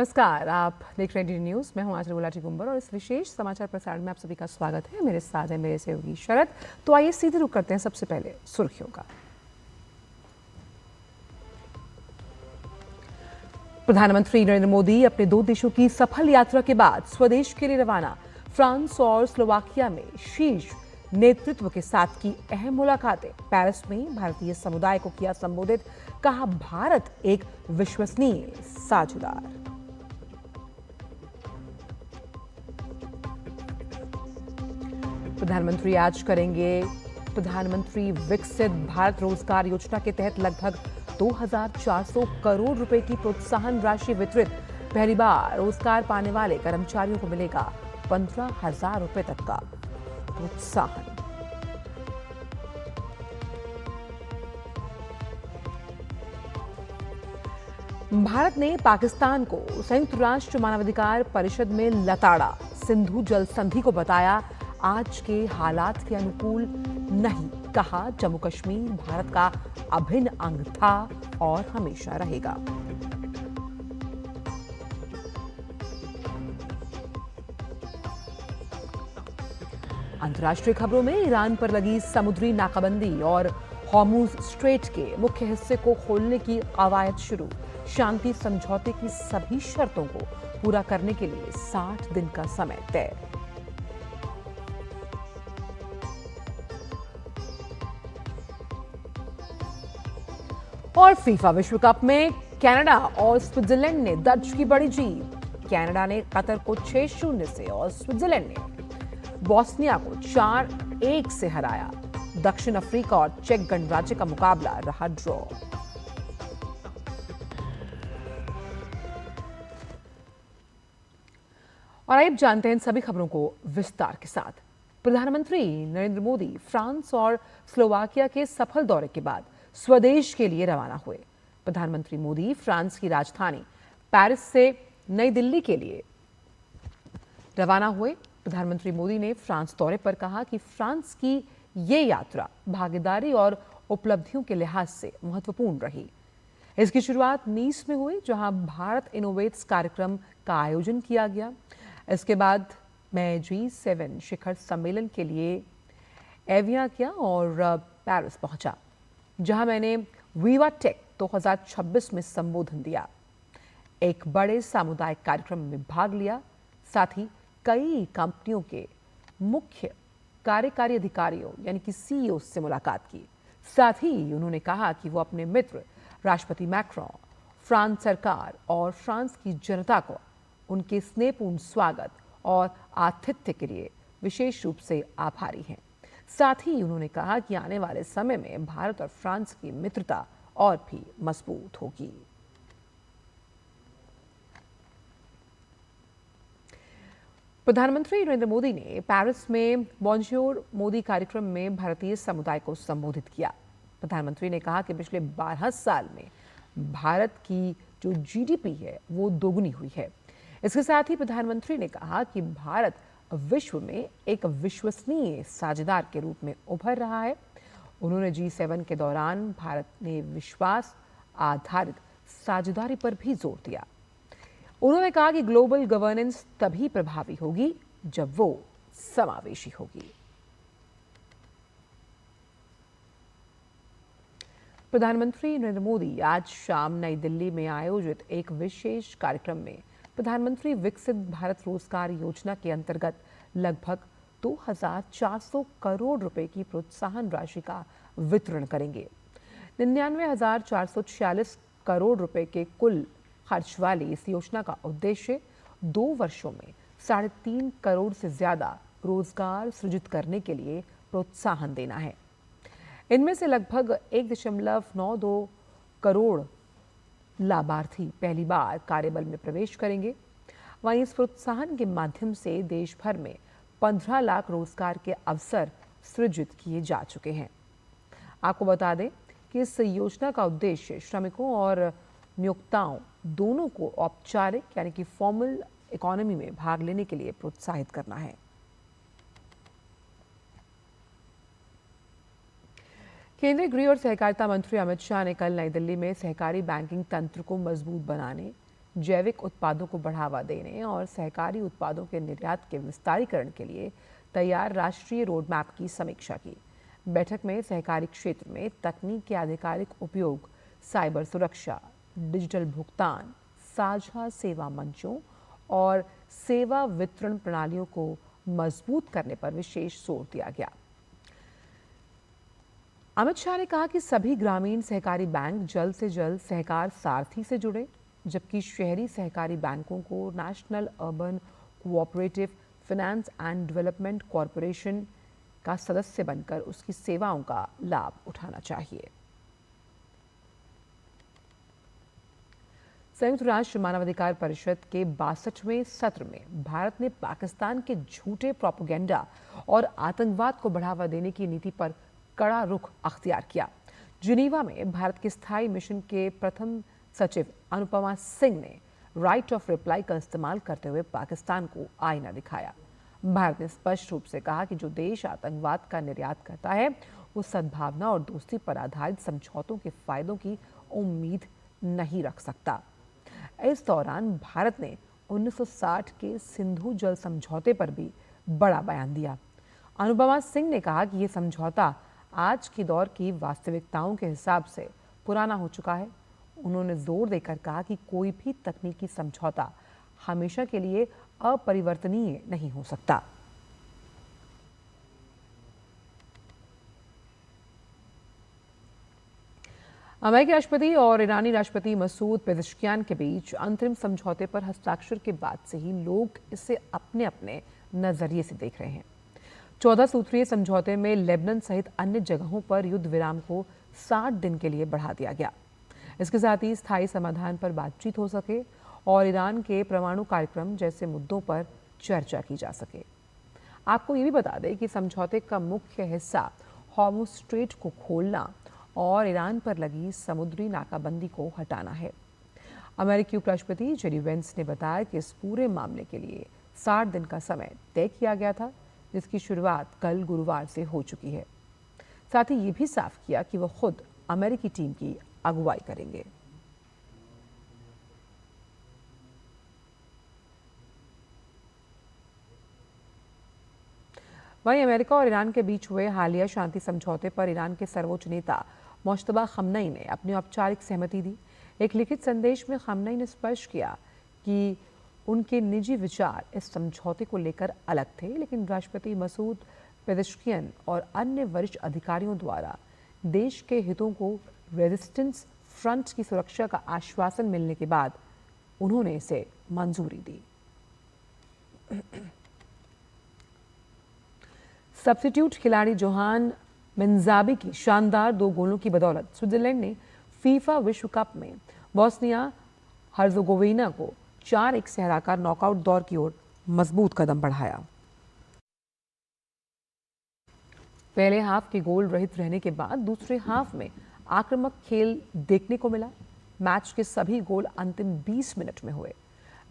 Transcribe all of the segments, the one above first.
नमस्कार, आप देख रहे हैं डीडी न्यूज़। मैं हूं आचल गुलाटी गुंबर और इस विशेष समाचार प्रसारण में आप सभी का स्वागत है। मेरे साथ है मेरे सहयोगी शरद। तो आइए सीधे रुख करते हैं सबसे पहले सुर्खियों का। प्रधानमंत्री नरेंद्र मोदी अपने 2 देशों की सफल यात्रा के बाद स्वदेश के लिए रवाना। फ्रांस और स्लोवाकिया में शीर्ष नेतृत्व के साथ की अहम मुलाकातें। पेरिस में भारतीय समुदाय को किया संबोधित, कहा भारत एक विश्वसनीय साझेदार। प्रधानमंत्री आज करेंगे प्रधानमंत्री विकसित भारत रोजगार योजना के तहत लगभग 2,400 करोड़ रुपए की प्रोत्साहन राशि वितरित। पहली बार रोजगार पाने वाले कर्मचारियों को मिलेगा 15,000 रुपए तक का प्रोत्साहन। भारत ने पाकिस्तान को संयुक्त राष्ट्र मानवाधिकार परिषद में लताड़ा। सिंधु जल संधि को बताया आज के हालात के अनुकूल नहीं, कहा जम्मू कश्मीर भारत का अभिन्न अंग था और हमेशा रहेगा। अंतर्राष्ट्रीय खबरों में ईरान पर लगी समुद्री नाकाबंदी और हॉर्मुज स्ट्रेट के मुख्य हिस्से को खोलने की कवायद शुरू। शांति समझौते की सभी शर्तों को पूरा करने के लिए 60 दिन का समय तय। और फीफा विश्व कप में कनाडा और स्विट्जरलैंड ने दर्ज की बड़ी जीत। कनाडा ने कतर को 6-0 से और स्विट्जरलैंड ने बोस्निया को 4-1 से हराया। दक्षिण अफ्रीका और चेक गणराज्य का मुकाबला रहा ड्रॉ। और अब जानते हैं इन सभी खबरों को विस्तार के साथ। प्रधानमंत्री नरेंद्र मोदी फ्रांस और स्लोवाकिया के सफल दौरे के बाद स्वदेश के लिए रवाना हुए। प्रधानमंत्री मोदी फ्रांस की राजधानी पेरिस से नई दिल्ली के लिए रवाना हुए। प्रधानमंत्री मोदी ने फ्रांस दौरे पर कहा कि फ्रांस की ये यात्रा भागीदारी और उपलब्धियों के लिहाज से महत्वपूर्ण रही। इसकी शुरुआत नीस में हुई, जहां भारत इनोवेट्स कार्यक्रम का आयोजन किया गया। इसके बाद मैं G7 शिखर सम्मेलन के लिए एविया किया और पेरिस पहुंचा, जहां मैंने वीवा टेक 2026 में संबोधन दिया। एक बड़े सामुदायिक कार्यक्रम में भाग लिया, साथ ही कई कंपनियों के मुख्य कार्यकारी अधिकारियों यानी कि CEO से मुलाकात की। साथ ही उन्होंने कहा कि वो अपने मित्र राष्ट्रपति मैक्रोन, फ्रांस सरकार और फ्रांस की जनता को उनके स्नेहपूर्ण स्वागत और आतिथ्य के लिए विशेष रूप से आभारी हैं। साथ ही उन्होंने कहा कि आने वाले समय में भारत और फ्रांस की मित्रता और भी मजबूत होगी। प्रधानमंत्री नरेंद्र मोदी ने पेरिस में बॉन्जोर मोदी कार्यक्रम में भारतीय समुदाय को संबोधित किया। प्रधानमंत्री ने कहा कि पिछले 12 साल में भारत की जो GDP है वो दोगुनी हुई है। इसके साथ ही प्रधानमंत्री ने कहा कि भारत विश्व में एक विश्वसनीय साझेदार के रूप में उभर रहा है। उन्होंने G7 के दौरान भारत ने विश्वास आधारित साझेदारी पर भी जोर दिया। उन्होंने कहा कि ग्लोबल गवर्नेंस तभी प्रभावी होगी जब वो समावेशी होगी। प्रधानमंत्री नरेंद्र मोदी आज शाम नई दिल्ली में आयोजित एक विशेष कार्यक्रम में प्रधानमंत्री विकसित भारत रोजगार योजना के अंतर्गत लगभग 2,400 करोड़ रुपए की प्रोत्साहन राशि का वितरण करेंगे। 99,446 करोड़ रुपए के कुल खर्च वाली इस योजना का उद्देश्य 2 वर्षों में 3.5 करोड़ से ज्यादा रोजगार सृजित करने के लिए प्रोत्साहन देना है। इनमें से लगभग 1.92 करोड़ लाभार्थी पहली बार कार्यबल में प्रवेश करेंगे। वहीं इस प्रोत्साहन के माध्यम से देश भर में 15 लाख रोजगार के अवसर सृजित किए जा चुके हैं। आपको बता दें कि इस योजना का उद्देश्य श्रमिकों और नियोक्ताओं दोनों को औपचारिक यानी कि फॉर्मल इकोनॉमी में भाग लेने के लिए प्रोत्साहित करना है। केंद्रीय गृह और सहकारिता मंत्री अमित शाह ने कल नई दिल्ली में सहकारी बैंकिंग तंत्र को मजबूत बनाने, जैविक उत्पादों को बढ़ावा देने और सहकारी उत्पादों के निर्यात के विस्तारीकरण के लिए तैयार राष्ट्रीय रोडमैप की समीक्षा की। बैठक में सहकारी क्षेत्र में तकनीक के आधिकारिक उपयोग, साइबर सुरक्षा, डिजिटल भुगतान, साझा सेवा मंचों और सेवा वितरण प्रणालियों को मजबूत करने पर विशेष जोर दिया गया। अमित शाह ने कहा कि सभी ग्रामीण सहकारी बैंक जल्द से जल्द सहकार सारथी से जुड़े, जबकि शहरी सहकारी बैंकों को national urban cooperative finance and development corporation का सदस्य बनकर उसकी सेवाओं का लाभ उठाना चाहिए। संयुक्त राष्ट्र मानवाधिकार परिषद के 62वें सत्र में भारत ने पाकिस्तान के झूठे प्रोपेगेंडा और आतंकवाद को बढ़ावा देने की नीति पर कड़ा रुख अख्तियार किया। जिनीवा में भारत के स्थायी मिशन के प्रथम सचिव अनुपमा सिंह ने राइट ऑफ रिप्लाई का इस्तेमाल करते हुए पाकिस्तान को आईना दिखाया। भारत ने स्पष्ट रूप से कहा कि जो देश आतंकवाद का निर्यात करता है वो सद्भावना और दोस्ती पर आधारित समझौतों के फायदों की उम्मीद नहीं रख सकता। इस दौरान भारत ने 1960 के सिंधु जल समझौते पर भी बड़ा बयान दिया। अनुपमा सिंह ने कहा कि यह समझौता आज के दौर की वास्तविकताओं के हिसाब से पुराना हो चुका है। उन्होंने जोर देकर कहा कि कोई भी तकनीकी समझौता हमेशा के लिए अपरिवर्तनीय नहीं हो सकता। अमेरिकी राष्ट्रपति और ईरानी राष्ट्रपति मसूद पेज़ेश्कियान के बीच अंतरिम समझौते पर हस्ताक्षर के बाद से ही लोग इसे अपने अपने नजरिए से देख रहे हैं। 14 सूत्रीय समझौते में लेबनान सहित अन्य जगहों पर युद्ध विराम को 60 दिन के लिए बढ़ा दिया गया। इसके साथ ही स्थायी समाधान पर बातचीत हो सके और ईरान के परमाणु कार्यक्रम जैसे मुद्दों पर चर्चा की जा सके। आपको ये भी बता दें कि समझौते का मुख्य हिस्सा हॉर्मुज़ स्ट्रेट को खोलना और ईरान पर लगी समुद्री नाकाबंदी को हटाना है। अमेरिकी उपराष्ट्रपति जेडी वेंस ने बताया कि इस पूरे मामले के लिए 60 दिन का समय तय किया गया था, जिसकी शुरुआत कल गुरुवार से हो चुकी है। साथ ही ये भी साफ किया कि वो खुद अमेरिकी टीम की अगुवाई करेंगे। वहीं अमेरिका और ईरान के बीच हुए हालिया शांति समझौते पर ईरान के सर्वोच्च नेता मुश्तबा खमनई ने अपनी औपचारिक सहमति दी। एक लिखित संदेश में खमनई ने स्पष्ट किया कि उनके निजी विचार इस समझौते को लेकर अलग थे, लेकिन राष्ट्रपति मसूद पेज़ेश्कियान और अन्य वरिष्ठ अधिकारियों द्वारा देश के हितों को रेजिस्टेंस फ्रंट की सुरक्षा का आश्वासन मिलने के बाद उन्होंने इसे मंजूरी दी। सब्स्टिट्यूट खिलाड़ी जोहान मिंजाबी की शानदार 2 गोलों की बदौलत स्विट्जरलैंड ने फीफा विश्व कप में बोस्निया हर्ज़ेगोविना को 4-1 से हराकर नॉकआउट दौर की ओर मजबूत कदम बढ़ाया। पहले हाफ के गोल रहित रहने के बाद दूसरे हाफ में आक्रामक खेल देखने को मिला। मैच के सभी गोल अंतिम 20 मिनट में हुए।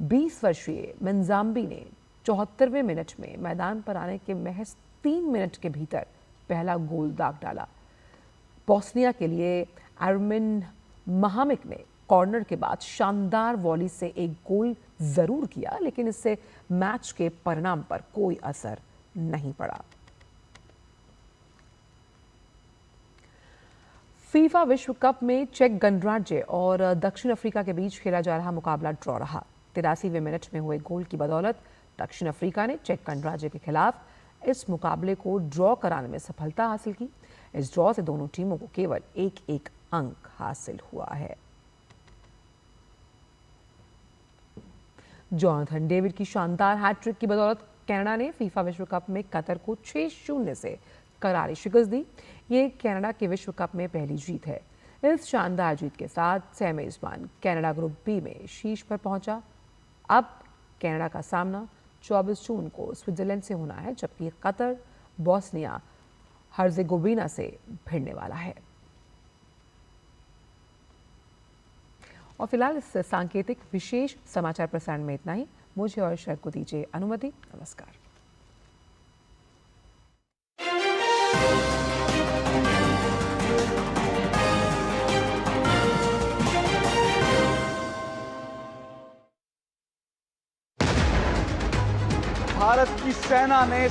20 वर्षीय मिंजाबी ने 74वें मिनट में मैदान पर आने के महज 3 मिनट के भीतर पहला गोल दाग डाला। बोस्निया के लिए एरमिन महामिक ने कॉर्नर के बाद शानदार वॉली से एक गोल जरूर किया, लेकिन इससे मैच के परिणाम पर कोई असर नहीं पड़ा। फीफा विश्व कप में चेक गणराज्य और दक्षिण अफ्रीका के बीच खेला जा रहा मुकाबला ड्रॉ रहा। 83वें मिनट में हुए गोल की बदौलत दक्षिण अफ्रीका ने चेक गणराज्य के खिलाफ इस मुकाबले को ड्रॉ कराने में सफलता हासिल की। इस ड्रॉ से दोनों टीमों को केवल 1-1 अंक हासिल हुआ है। जोनाथन डेविड की शानदार हैट्रिक की बदौलत कनाडा ने फीफा विश्व कप में कतर को 6-0 से करारी शिकस्त दी। ये कनाडा के विश्व कप में पहली जीत है। इस शानदार जीत के साथ सह मेजबान कनाडा ग्रुप बी में शीर्ष पर पहुंचा। अब कनाडा का सामना 24 जून को स्विट्जरलैंड से होना है, जबकि कतर बोस्निया हर्ज़ेगोविना से भिड़ने वाला है। और फिलहाल इस सांकेतिक विशेष समाचार प्रसारण में इतना ही। मुझे और शर को दीजिए अनुमति। नमस्कार। भारत की सेना ने